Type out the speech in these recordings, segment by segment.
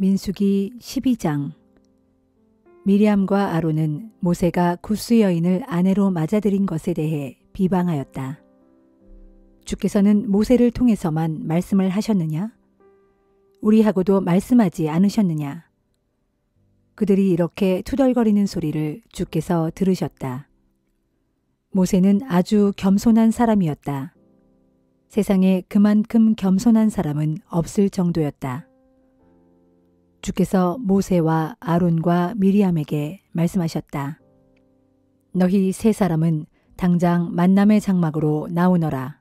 민수기 12장. 미리암과 아론은 모세가 구스 여인을 아내로 맞아들인 것에 대해 비방하였다. 주께서는 모세를 통해서만 말씀을 하셨느냐? 우리하고도 말씀하지 않으셨느냐? 그들이 이렇게 투덜거리는 소리를 주께서 들으셨다. 모세는 아주 겸손한 사람이었다. 세상에 그만큼 겸손한 사람은 없을 정도였다. 주께서 모세와 아론과 미리암에게 말씀하셨다. 너희 세 사람은 당장 만남의 장막으로 나오너라.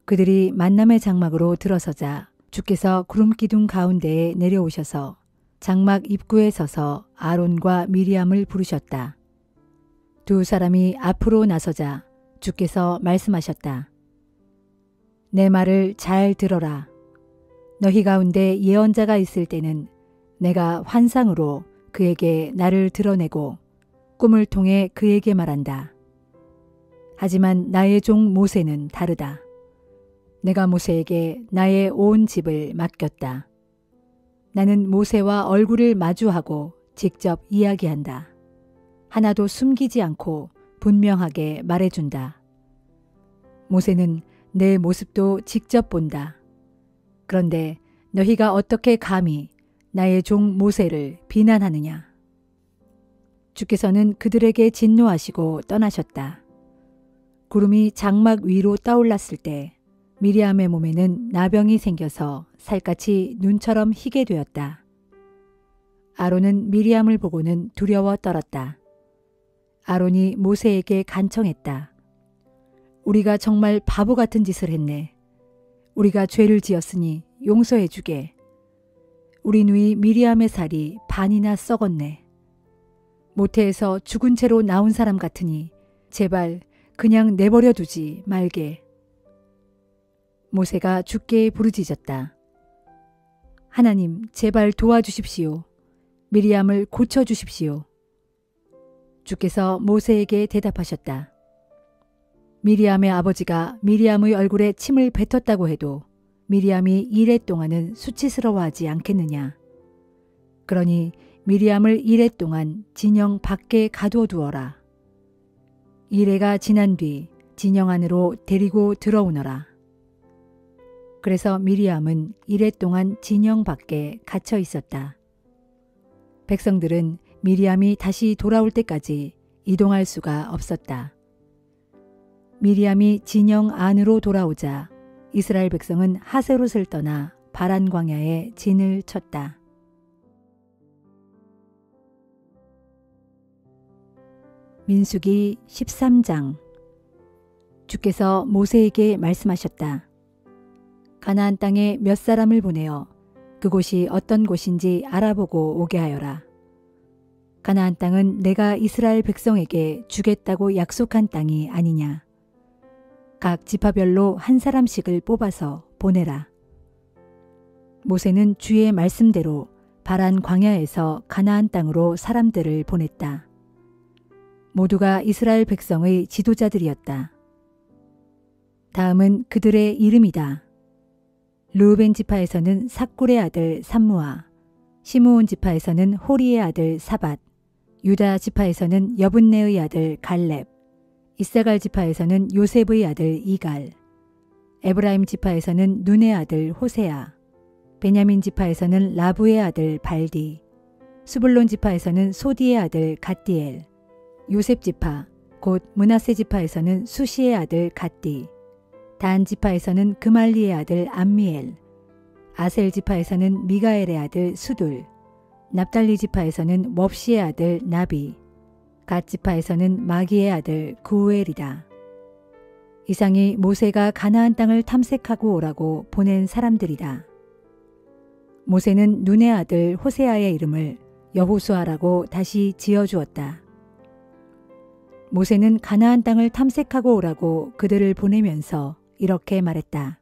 그들이 만남의 장막으로 들어서자 주께서 구름기둥 가운데에 내려오셔서 장막 입구에 서서 아론과 미리암을 부르셨다. 두 사람이 앞으로 나서자 주께서 말씀하셨다. 내 말을 잘 들어라. 너희 가운데 예언자가 있을 때는 내가 환상으로 그에게 나를 드러내고 꿈을 통해 그에게 말한다. 하지만 나의 종 모세는 다르다. 내가 모세에게 나의 온 집을 맡겼다. 나는 모세와 얼굴을 마주하고 직접 이야기한다. 하나도 숨기지 않고 분명하게 말해준다. 모세는 내 모습도 직접 본다. 그런데 너희가 어떻게 감히 나의 종 모세를 비난하느냐? 주께서는 그들에게 진노하시고 떠나셨다. 구름이 장막 위로 떠올랐을 때 미리암의 몸에는 나병이 생겨서 살갗이 눈처럼 희게 되었다. 아론은 미리암을 보고는 두려워 떨었다. 아론이 모세에게 간청했다. 우리가 정말 바보 같은 짓을 했네. 우리가 죄를 지었으니 용서해 주게. 우리 누이 미리암의 살이 반이나 썩었네. 모태에서 죽은 채로 나온 사람 같으니 제발 그냥 내버려 두지 말게. 모세가 주께 부르짖었다. 하나님, 제발 도와주십시오. 미리암을 고쳐주십시오. 주께서 모세에게 대답하셨다. 미리암의 아버지가 미리암의 얼굴에 침을 뱉었다고 해도 미리암이 이래 동안은 수치스러워하지 않겠느냐. 그러니 미리암을 이래 동안 진영 밖에 가두어 두어라. 이래가 지난 뒤 진영 안으로 데리고 들어오너라. 그래서 미리암은 이래 동안 진영 밖에 갇혀 있었다. 백성들은 미리암이 다시 돌아올 때까지 이동할 수가 없었다. 미리암이 진영 안으로 돌아오자 이스라엘 백성은 하세롯을 떠나 바란 광야에 진을 쳤다. 민수기 13장. 주께서 모세에게 말씀하셨다. 가나안 땅에 몇 사람을 보내어 그곳이 어떤 곳인지 알아보고 오게 하여라. 가나안 땅은 내가 이스라엘 백성에게 주겠다고 약속한 땅이 아니냐. 각 지파별로 한 사람씩을 뽑아서 보내라. 모세는 주의 말씀대로 바란 광야에서 가나안 땅으로 사람들을 보냈다. 모두가 이스라엘 백성의 지도자들이었다. 다음은 그들의 이름이다. 르우벤 지파에서는 삭굴의 아들 삼무아, 시므온 지파에서는 호리의 아들 사밧, 유다 지파에서는 여분네의 아들 갈렙, 이사갈 지파에서는 요셉의 아들 이갈, 에브라임 지파에서는 눈의 아들 호세아, 베냐민 지파에서는 라부의 아들 발디, 수불론 지파에서는 소디의 아들 갓디엘, 요셉 지파 곧 므낫세 지파에서는 수시의 아들 갓디, 단 지파에서는 그말리의 아들 암미엘, 아셀 지파에서는 미가엘의 아들 수둘, 납달리 지파에서는 엍시의 아들 나비, 갓 지파에서는 마기의 아들 구우엘이다. 이상이 모세가 가나안 땅을 탐색하고 오라고 보낸 사람들이다. 모세는 눈의 아들 호세아의 이름을 여호수아라고 다시 지어주었다. 모세는 가나안 땅을 탐색하고 오라고 그들을 보내면서 이렇게 말했다.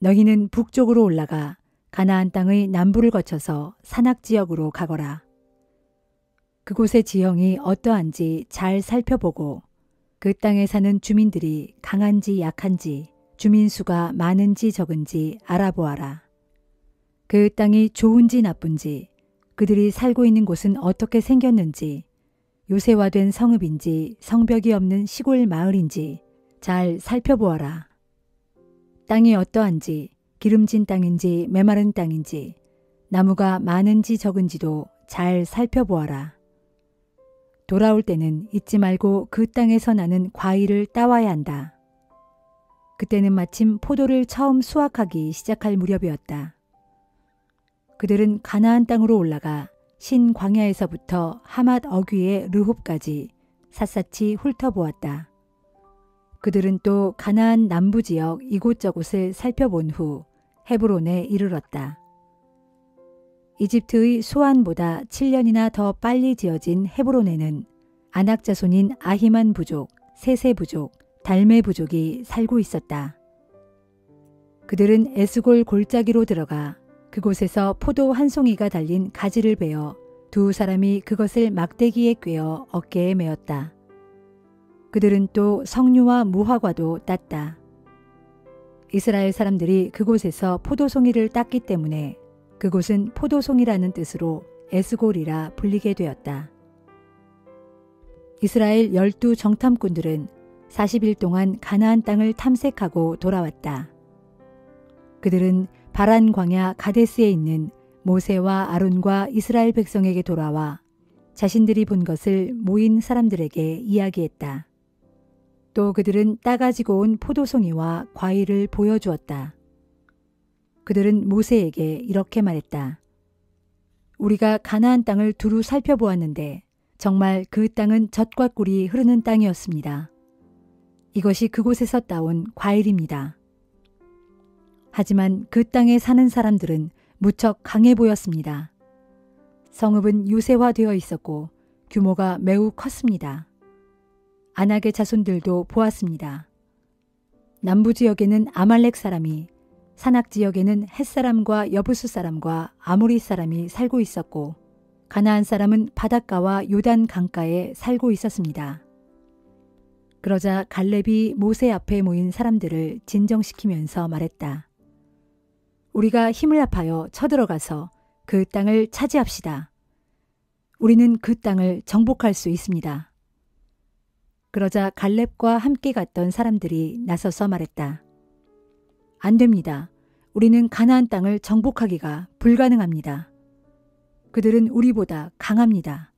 너희는 북쪽으로 올라가 가나안 땅의 남부를 거쳐서 산악지역으로 가거라. 그곳의 지형이 어떠한지 잘 살펴보고 그 땅에 사는 주민들이 강한지 약한지 주민 수가 많은지 적은지 알아보아라. 그 땅이 좋은지 나쁜지, 그들이 살고 있는 곳은 어떻게 생겼는지, 요새화된 성읍인지 성벽이 없는 시골 마을인지 잘 살펴보아라. 땅이 어떠한지, 기름진 땅인지 메마른 땅인지, 나무가 많은지 적은지도 잘 살펴보아라. 돌아올 때는 잊지 말고 그 땅에서 나는 과일을 따와야 한다. 그때는 마침 포도를 처음 수확하기 시작할 무렵이었다. 그들은 가나안 땅으로 올라가 신 광야에서부터 하맛 어귀의 르홉까지 샅샅이 훑어보았다. 그들은 또 가나안 남부 지역 이곳저곳을 살펴본 후 헤브론에 이르렀다. 이집트의 소안보다 7년이나 더 빨리 지어진 헤브론에는 아낙 자손인 아히만 부족, 세세 부족, 달메 부족이 살고 있었다. 그들은 에스골 골짜기로 들어가 그곳에서 포도 한 송이가 달린 가지를 베어 두 사람이 그것을 막대기에 꿰어 어깨에 메었다. 그들은 또 석류와 무화과도 땄다. 이스라엘 사람들이 그곳에서 포도송이를 땄기 때문에 그곳은 포도송이라는 뜻으로 에스골이라 불리게 되었다. 이스라엘 12 정탐꾼들은 40일 동안 가나안 땅을 탐색하고 돌아왔다. 그들은 바란 광야 가데스에 있는 모세와 아론과 이스라엘 백성에게 돌아와 자신들이 본 것을 모인 사람들에게 이야기했다. 또 그들은 따가지고 온 포도송이와 과일을 보여주었다. 그들은 모세에게 이렇게 말했다. 우리가 가나안 땅을 두루 살펴보았는데 정말 그 땅은 젖과 꿀이 흐르는 땅이었습니다. 이것이 그곳에서 따온 과일입니다. 하지만 그 땅에 사는 사람들은 무척 강해 보였습니다. 성읍은 유세화되어 있었고 규모가 매우 컸습니다. 아낙의 자손들도 보았습니다. 남부 지역에는 아말렉 사람이, 산악 지역에는 헷사람과 여부수 사람과 아모리 사람이 살고 있었고 가나안 사람은 바닷가와 요단 강가에 살고 있었습니다. 그러자 갈렙이 모세 앞에 모인 사람들을 진정시키면서 말했다. 우리가 힘을 합하여 쳐들어가서 그 땅을 차지합시다. 우리는 그 땅을 정복할 수 있습니다. 그러자 갈렙과 함께 갔던 사람들이 나서서 말했다. 안 됩니다. 우리는 가나안 땅을 정복하기가 불가능합니다. 그들은 우리보다 강합니다.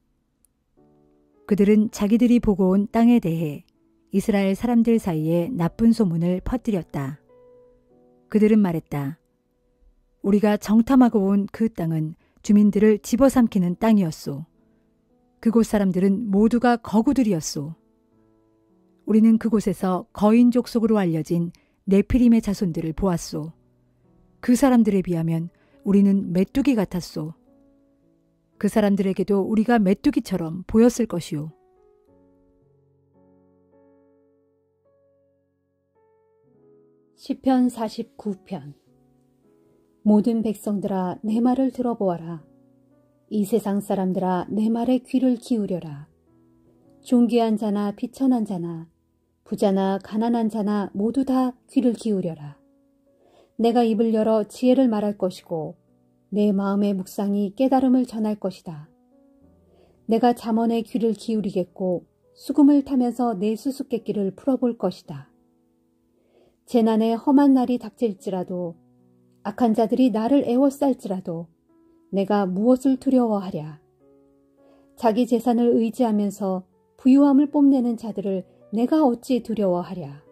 그들은 자기들이 보고 온 땅에 대해 이스라엘 사람들 사이에 나쁜 소문을 퍼뜨렸다. 그들은 말했다. 우리가 정탐하고 온 그 땅은 주민들을 집어삼키는 땅이었소. 그곳 사람들은 모두가 거구들이었소. 우리는 그곳에서 거인 족속으로 알려진 네피림의 자손들을 보았소. 그 사람들에 비하면 우리는 메뚜기 같았소. 그 사람들에게도 우리가 메뚜기처럼 보였을 것이오. 시편 49편. 모든 백성들아 내 말을 들어보아라. 이 세상 사람들아 내 말에 귀를 기울여라. 존귀한 자나 비천한 자나 부자나 가난한 자나 모두 다 귀를 기울여라. 내가 입을 열어 지혜를 말할 것이고 내 마음의 묵상이 깨달음을 전할 것이다. 내가 잠언에 귀를 기울이겠고 수금을 타면서 내 수수께끼를 풀어볼 것이다. 재난의 험한 날이 닥칠지라도 악한 자들이 나를 애워쌀지라도 내가 무엇을 두려워하랴. 자기 재산을 의지하면서 부유함을 뽐내는 자들을 내가 어찌 두려워하랴.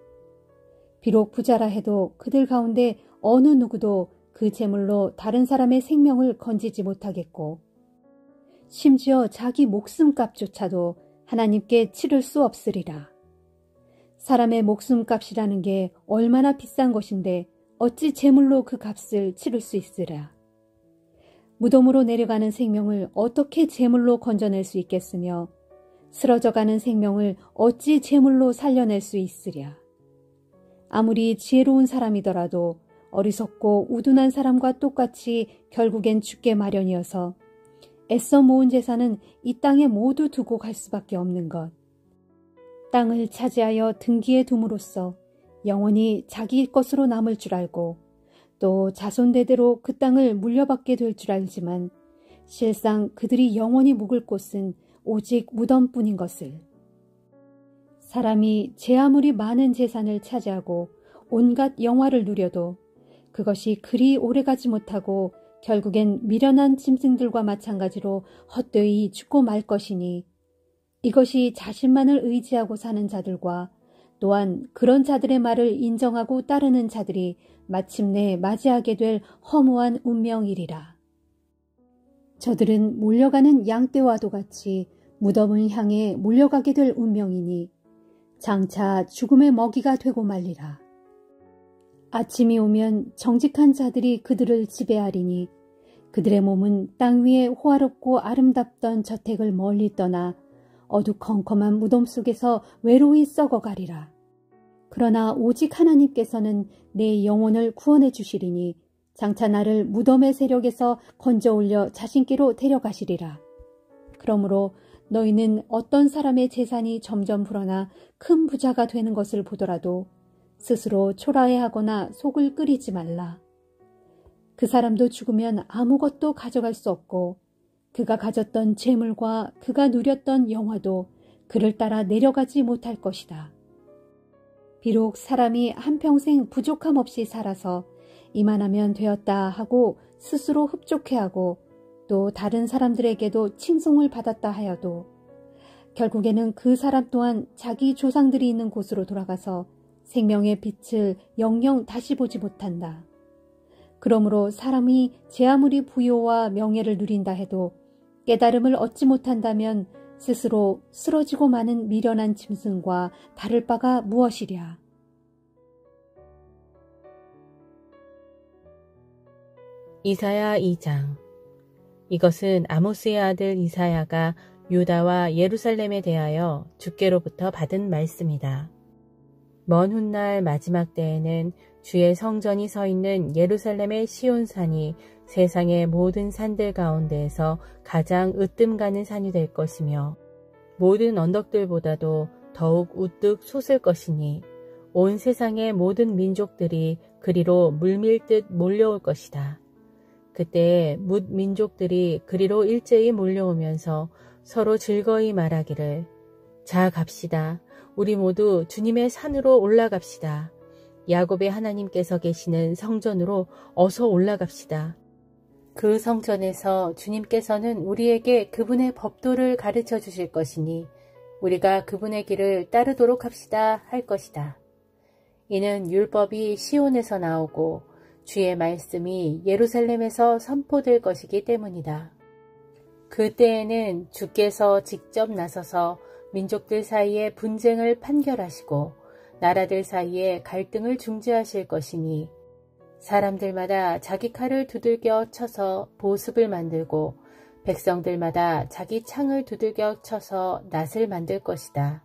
비록 부자라 해도 그들 가운데 어느 누구도 그 재물로 다른 사람의 생명을 건지지 못하겠고 심지어 자기 목숨값조차도 하나님께 치를 수 없으리라. 사람의 목숨값이라는 게 얼마나 비싼 것인데 어찌 재물로 그 값을 치를 수 있으랴. 무덤으로 내려가는 생명을 어떻게 재물로 건져낼 수 있겠으며 쓰러져가는 생명을 어찌 재물로 살려낼 수 있으랴. 아무리 지혜로운 사람이더라도 어리석고 우둔한 사람과 똑같이 결국엔 죽게 마련이어서 애써 모은 재산은 이 땅에 모두 두고 갈 수밖에 없는 것. 땅을 차지하여 등기에 둠으로써 영원히 자기 것으로 남을 줄 알고 또 자손대대로 그 땅을 물려받게 될 줄 알지만 실상 그들이 영원히 묵을 곳은 오직 무덤뿐인 것을. 사람이 제 아무리 많은 재산을 차지하고 온갖 영화를 누려도 그것이 그리 오래가지 못하고 결국엔 미련한 짐승들과 마찬가지로 헛되이 죽고 말 것이니 이것이 자신만을 의지하고 사는 자들과 또한 그런 자들의 말을 인정하고 따르는 자들이 마침내 맞이하게 될 허무한 운명이리라. 저들은 몰려가는 양떼와도 같이 무덤을 향해 몰려가게 될 운명이니 장차 죽음의 먹이가 되고 말리라. 아침이 오면 정직한 자들이 그들을 지배하리니 그들의 몸은 땅 위에 호화롭고 아름답던 저택을 멀리 떠나 어두컴컴한 무덤 속에서 외로이 썩어가리라. 그러나 오직 하나님께서는 내 영혼을 구원해 주시리니 장차 나를 무덤의 세력에서 건져 올려 자신께로 데려가시리라. 그러므로 너희는 어떤 사람의 재산이 점점 불어나 큰 부자가 되는 것을 보더라도 스스로 초라해하거나 속을 끓이지 말라. 그 사람도 죽으면 아무것도 가져갈 수 없고 그가 가졌던 재물과 그가 누렸던 영화도 그를 따라 내려가지 못할 것이다. 비록 사람이 한평생 부족함 없이 살아서 이만하면 되었다 하고 스스로 흡족해하고 또 다른 사람들에게도 칭송을 받았다 하여도 결국에는 그 사람 또한 자기 조상들이 있는 곳으로 돌아가서 생명의 빛을 영영 다시 보지 못한다. 그러므로 사람이 제 아무리 부요와 명예를 누린다 해도 깨달음을 얻지 못한다면 스스로 쓰러지고 마는 미련한 짐승과 다를 바가 무엇이랴. 이사야 2장. 이것은 아모스의 아들 이사야가 유다와 예루살렘에 대하여 주께로부터 받은 말씀이다. 먼 훗날 마지막 때에는 주의 성전이 서 있는 예루살렘의 시온산이 세상의 모든 산들 가운데에서 가장 으뜸 가는 산이 될 것이며 모든 언덕들보다도 더욱 우뚝 솟을 것이니 온 세상의 모든 민족들이 그리로 물밀듯 몰려올 것이다. 그때 뭇 민족들이 그리로 일제히 몰려오면서 서로 즐거이 말하기를 자 갑시다. 우리 모두 주님의 산으로 올라갑시다. 야곱의 하나님께서 계시는 성전으로 어서 올라갑시다. 그 성전에서 주님께서는 우리에게 그분의 법도를 가르쳐 주실 것이니 우리가 그분의 길을 따르도록 합시다 할 것이다. 이는 율법이 시온에서 나오고 주의 말씀이 예루살렘에서 선포될 것이기 때문이다. 그때에는 주께서 직접 나서서 민족들 사이에 분쟁을 판결하시고 나라들 사이에 갈등을 중재하실 것이니 사람들마다 자기 칼을 두들겨 쳐서 보습을 만들고 백성들마다 자기 창을 두들겨 쳐서 낫을 만들 것이다.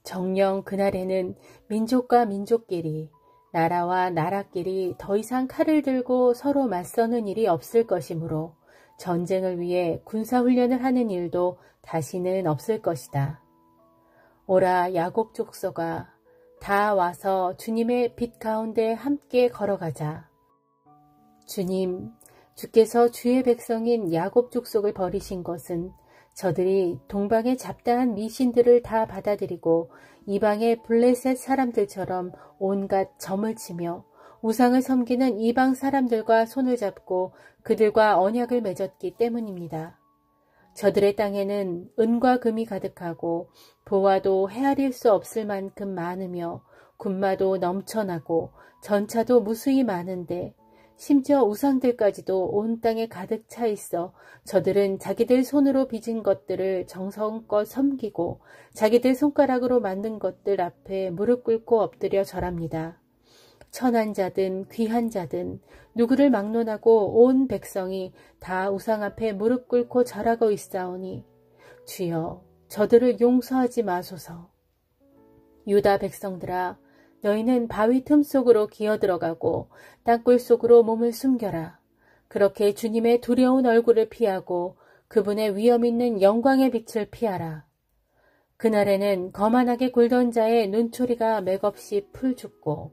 정녕 그날에는 민족과 민족끼리 나라와 나라끼리 더 이상 칼을 들고 서로 맞서는 일이 없을 것이므로 전쟁을 위해 군사훈련을 하는 일도 다시는 없을 것이다. 오라 야곱 족속아 다 와서 주님의 빛 가운데 함께 걸어가자. 주께서 주의 백성인 야곱 족속을 버리신 것은 저들이 동방의 잡다한 미신들을 다 받아들이고 이방의 블레셋 사람들처럼 온갖 점을 치며 우상을 섬기는 이방 사람들과 손을 잡고 그들과 언약을 맺었기 때문입니다. 저들의 땅에는 은과 금이 가득하고 보화도 헤아릴 수 없을 만큼 많으며 군마도 넘쳐나고 전차도 무수히 많은데 심지어 우상들까지도 온 땅에 가득 차 있어 저들은 자기들 손으로 빚은 것들을 정성껏 섬기고 자기들 손가락으로 만든 것들 앞에 무릎 꿇고 엎드려 절합니다. 천한 자든 귀한 자든 누구를 막론하고 온 백성이 다 우상 앞에 무릎 꿇고 절하고 있사오니 주여 저들을 용서하지 마소서. 유다 백성들아 너희는 바위 틈 속으로 기어들어가고 땅굴 속으로 몸을 숨겨라. 그렇게 주님의 두려운 얼굴을 피하고 그분의 위엄 있는 영광의 빛을 피하라. 그날에는 거만하게 굴던 자의 눈초리가 맥없이 풀 죽고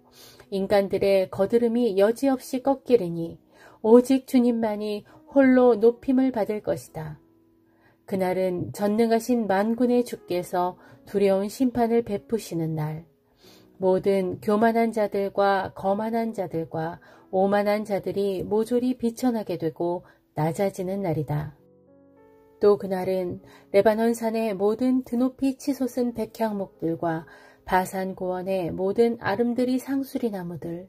인간들의 거드름이 여지없이 꺾이리니 오직 주님만이 홀로 높임을 받을 것이다. 그날은 전능하신 만군의 주께서 두려운 심판을 베푸시는 날, 모든 교만한 자들과 거만한 자들과 오만한 자들이 모조리 비천하게 되고 낮아지는 날이다. 또 그날은 레바논 산의 모든 드높이 치솟은 백향목들과 바산 고원의 모든 아름드리 상수리 나무들,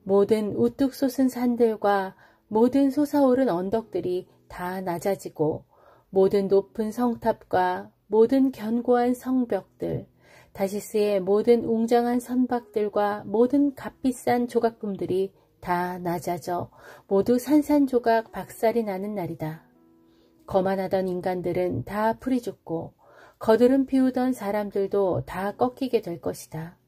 모든 우뚝 솟은 산들과 모든 솟아오른 언덕들이 다 낮아지고 모든 높은 성탑과 모든 견고한 성벽들, 다시스의 모든 웅장한 선박들과 모든 값비싼 조각품들이 다 낮아져 모두 산산조각 박살이 나는 날이다. 거만하던 인간들은 다 풀이 죽고 거드름 피우던 사람들도 다 꺾이게 될 것이다.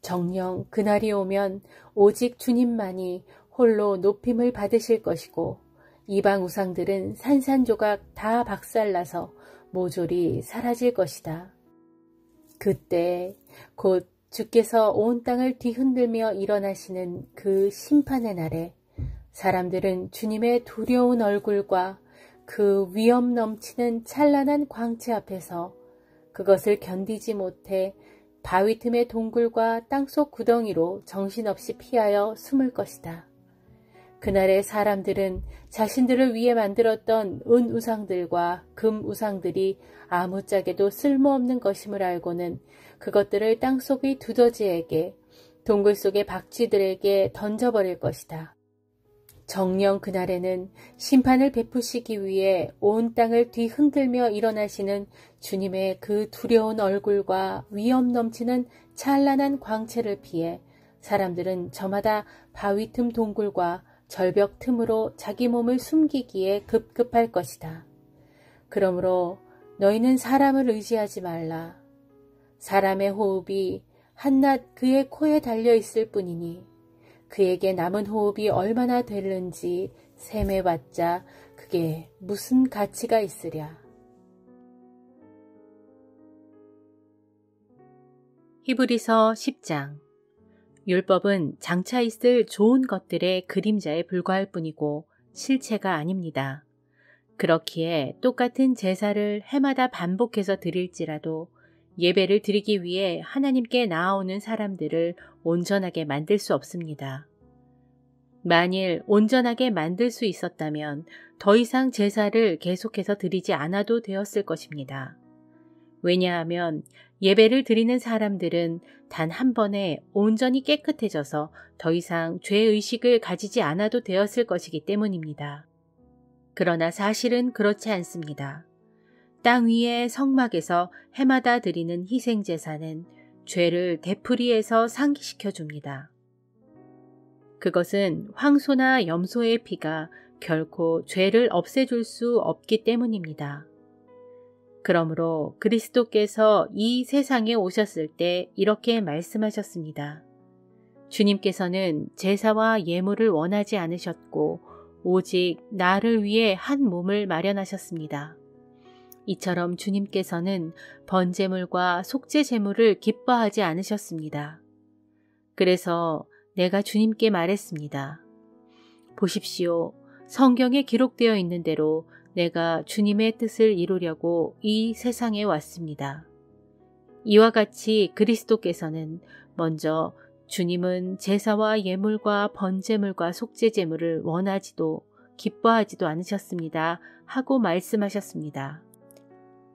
정녕 그날이 오면 오직 주님만이 홀로 높임을 받으실 것이고 이방 우상들은 산산조각 다 박살나서 모조리 사라질 것이다. 그때 곧 주께서 온 땅을 뒤흔들며 일어나시는 그 심판의 날에 사람들은 주님의 두려운 얼굴과 그 위엄 넘치는 찬란한 광채 앞에서 그것을 견디지 못해 바위 틈의 동굴과 땅속 구덩이로 정신없이 피하여 숨을 것이다. 그날의 사람들은 자신들을 위해 만들었던 은 우상들과 금 우상들이 아무짝에도 쓸모없는 것임을 알고는 그것들을 땅속의 두더지에게, 동굴 속의 박쥐들에게 던져버릴 것이다. 정녕 그날에는 심판을 베푸시기 위해 온 땅을 뒤흔들며 일어나시는 주님의 그 두려운 얼굴과 위엄 넘치는 찬란한 광채를 피해 사람들은 저마다 바위 틈 동굴과 절벽 틈으로 자기 몸을 숨기기에 급급할 것이다. 그러므로 너희는 사람을 의지하지 말라. 사람의 호흡이 한낱 그의 코에 달려있을 뿐이니 그에게 남은 호흡이 얼마나 될는지 셈해봤자 그게 무슨 가치가 있으랴. 히브리서 10장. 율법은 장차 있을 좋은 것들의 그림자에 불과할 뿐이고 실체가 아닙니다. 그렇기에 똑같은 제사를 해마다 반복해서 드릴지라도 예배를 드리기 위해 하나님께 나아오는 사람들을 온전하게 만들 수 없습니다. 만일 온전하게 만들 수 있었다면 더 이상 제사를 계속해서 드리지 않아도 되었을 것입니다. 왜냐하면 예배를 드리는 사람들은 단 한 번에 온전히 깨끗해져서 더 이상 죄의식을 가지지 않아도 되었을 것이기 때문입니다. 그러나 사실은 그렇지 않습니다. 땅 위의 성막에서 해마다 드리는 희생제사는 죄를 되풀이해서 상기시켜 줍니다. 그것은 황소나 염소의 피가 결코 죄를 없애줄 수 없기 때문입니다. 그러므로 그리스도께서 이 세상에 오셨을 때 이렇게 말씀하셨습니다. 주님께서는 제사와 예물을 원하지 않으셨고 오직 나를 위해 한 몸을 마련하셨습니다. 이처럼 주님께서는 번제물과 속죄제물을 기뻐하지 않으셨습니다. 그래서 내가 주님께 말했습니다. 보십시오. 성경에 기록되어 있는 대로 내가 주님의 뜻을 이루려고 이 세상에 왔습니다. 이와 같이 그리스도께서는 먼저 주님은 제사와 예물과 번제물과 속죄제물을 원하지도 기뻐하지도 않으셨습니다. 하고 말씀하셨습니다.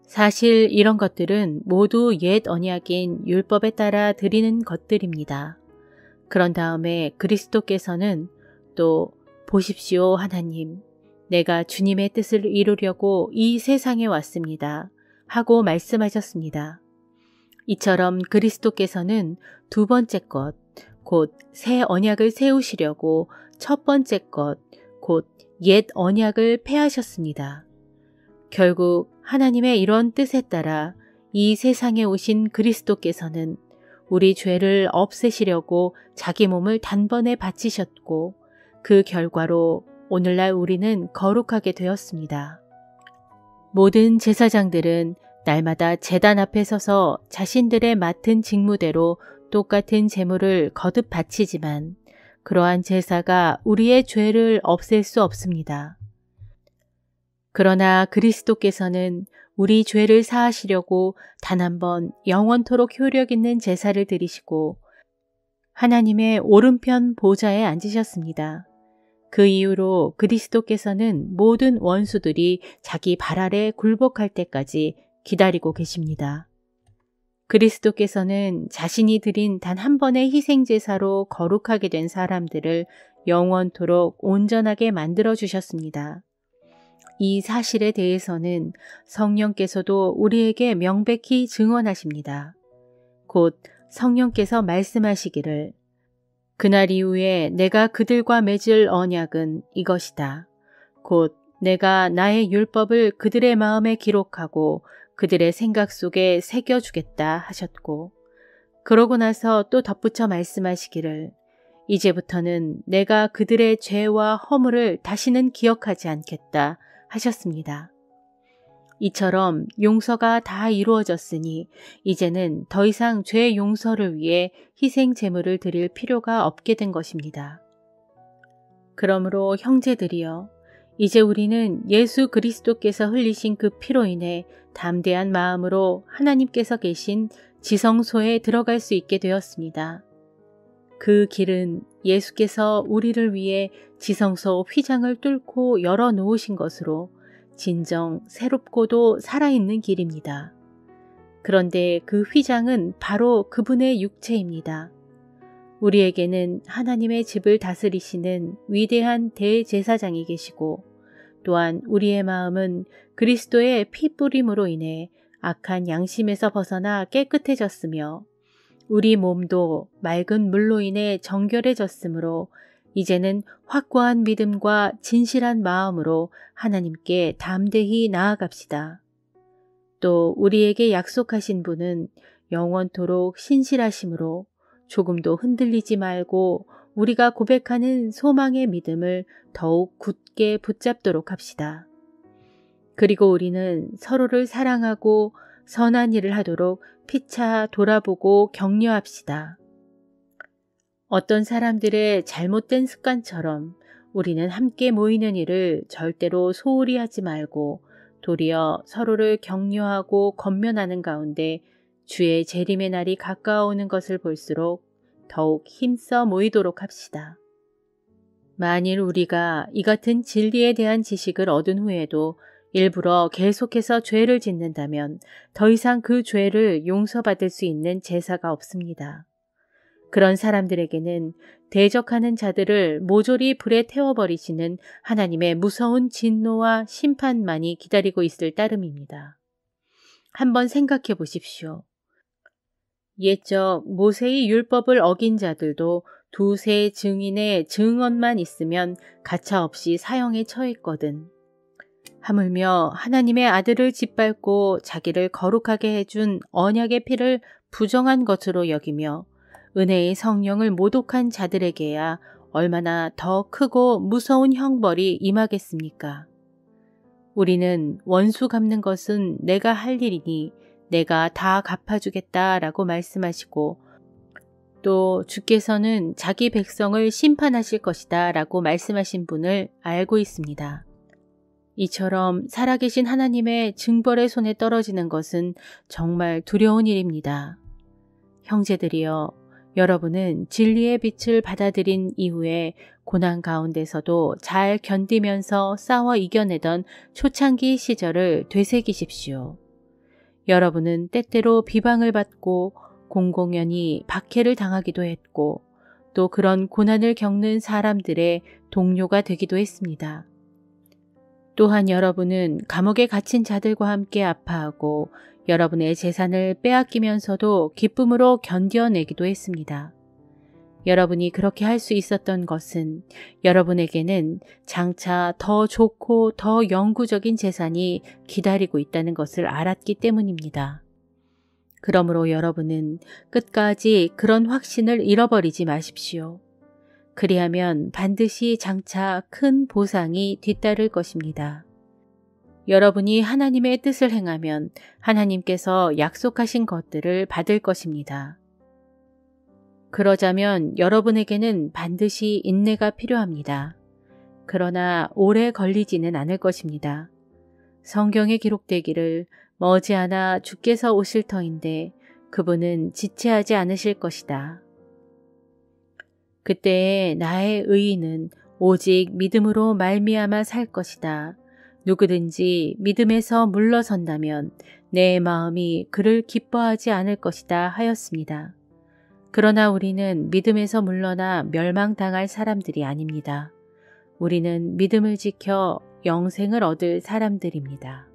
사실 이런 것들은 모두 옛 언약인 율법에 따라 드리는 것들입니다. 그런 다음에 그리스도께서는 또 보십시오 하나님, 내가 주님의 뜻을 이루려고 이 세상에 왔습니다. 하고 말씀하셨습니다. 이처럼 그리스도께서는 두 번째 것, 곧 새 언약을 세우시려고 첫 번째 것, 곧 옛 언약을 폐하셨습니다. 결국 하나님의 이런 뜻에 따라 이 세상에 오신 그리스도께서는 우리 죄를 없애시려고 자기 몸을 단번에 바치셨고 그 결과로 오늘날 우리는 거룩하게 되었습니다. 모든 제사장들은 날마다 제단 앞에 서서 자신들의 맡은 직무대로 똑같은 제물을 거듭 바치지만 그러한 제사가 우리의 죄를 없앨 수 없습니다. 그러나 그리스도께서는 우리 죄를 사하시려고 단 한 번 영원토록 효력 있는 제사를 드리시고 하나님의 오른편 보좌에 앉으셨습니다. 그 이후로 그리스도께서는 모든 원수들이 자기 발 아래 굴복할 때까지 기다리고 계십니다. 그리스도께서는 자신이 드린 단 한 번의 희생제사로 거룩하게 된 사람들을 영원토록 온전하게 만들어 주셨습니다. 이 사실에 대해서는 성령께서도 우리에게 명백히 증언하십니다. 곧 성령께서 말씀하시기를 그날 이후에 내가 그들과 맺을 언약은 이것이다. 곧 내가 나의 율법을 그들의 마음에 기록하고 그들의 생각 속에 새겨주겠다 하셨고 그러고 나서 또 덧붙여 말씀하시기를 이제부터는 내가 그들의 죄와 허물을 다시는 기억하지 않겠다 하셨습니다. 이처럼 용서가 다 이루어졌으니 이제는 더 이상 죄 용서를 위해 희생 제물을 드릴 필요가 없게 된 것입니다. 그러므로 형제들이여 이제 우리는 예수 그리스도께서 흘리신 그 피로 인해 담대한 마음으로 하나님께서 계신 지성소에 들어갈 수 있게 되었습니다. 그 길은 예수께서 우리를 위해 지성소 휘장을 뚫고 열어놓으신 것으로 진정 새롭고도 살아있는 길입니다. 그런데 그 휘장은 바로 그분의 육체입니다. 우리에게는 하나님의 집을 다스리시는 위대한 대제사장이 계시고 또한 우리의 마음은 그리스도의 피 뿌림으로 인해 악한 양심에서 벗어나 깨끗해졌으며 우리 몸도 맑은 물로 인해 정결해졌으므로 이제는 확고한 믿음과 진실한 마음으로 하나님께 담대히 나아갑시다. 또 우리에게 약속하신 분은 영원토록 신실하심으로 조금도 흔들리지 말고 우리가 고백하는 소망의 믿음을 더욱 굳게 붙잡도록 합시다. 그리고 우리는 서로를 사랑하고 선한 일을 하도록 피차 돌아보고 격려합시다. 어떤 사람들의 잘못된 습관처럼 우리는 함께 모이는 일을 절대로 소홀히 하지 말고 도리어 서로를 격려하고 권면하는 가운데 주의 재림의 날이 가까워오는 것을 볼수록 더욱 힘써 모이도록 합시다. 만일 우리가 이 같은 진리에 대한 지식을 얻은 후에도 일부러 계속해서 죄를 짓는다면 더 이상 그 죄를 용서받을 수 있는 제사가 없습니다. 그런 사람들에게는 대적하는 자들을 모조리 불에 태워버리시는 하나님의 무서운 진노와 심판만이 기다리고 있을 따름입니다. 한번 생각해 보십시오. 옛적 모세의 율법을 어긴 자들도 두세 증인의 증언만 있으면 가차없이 사형에 처했거든. 하물며 하나님의 아들을 짓밟고 자기를 거룩하게 해준 언약의 피를 부정한 것으로 여기며 은혜의 성령을 모독한 자들에게야 얼마나 더 크고 무서운 형벌이 임하겠습니까? 우리는 원수 갚는 것은 내가 할 일이니 내가 다 갚아주겠다라고 말씀하시고 또 주께서는 자기 백성을 심판하실 것이다 라고 말씀하신 분을 알고 있습니다. 이처럼 살아계신 하나님의 징벌의 손에 떨어지는 것은 정말 두려운 일입니다. 형제들이여, 여러분은 진리의 빛을 받아들인 이후에 고난 가운데서도 잘 견디면서 싸워 이겨내던 초창기 시절을 되새기십시오. 여러분은 때때로 비방을 받고 공공연히 박해를 당하기도 했고 또 그런 고난을 겪는 사람들의 동료가 되기도 했습니다. 또한 여러분은 감옥에 갇힌 자들과 함께 아파하고 여러분의 재산을 빼앗기면서도 기쁨으로 견뎌내기도 했습니다. 여러분이 그렇게 할 수 있었던 것은 여러분에게는 장차 더 좋고 더 영구적인 재산이 기다리고 있다는 것을 알았기 때문입니다. 그러므로 여러분은 끝까지 그런 확신을 잃어버리지 마십시오. 그리하면 반드시 장차 큰 보상이 뒤따를 것입니다. 여러분이 하나님의 뜻을 행하면 하나님께서 약속하신 것들을 받을 것입니다. 그러자면 여러분에게는 반드시 인내가 필요합니다. 그러나 오래 걸리지는 않을 것입니다. 성경에 기록되기를 머지않아 주께서 오실 터인데 그분은 지체하지 않으실 것이다. 그때에 나의 의인은 오직 믿음으로 말미암아 살 것이다. 누구든지 믿음에서 물러선다면 내 마음이 그를 기뻐하지 않을 것이다 하였습니다. 그러나 우리는 믿음에서 물러나 멸망당할 사람들이 아닙니다. 우리는 믿음을 지켜 영생을 얻을 사람들입니다.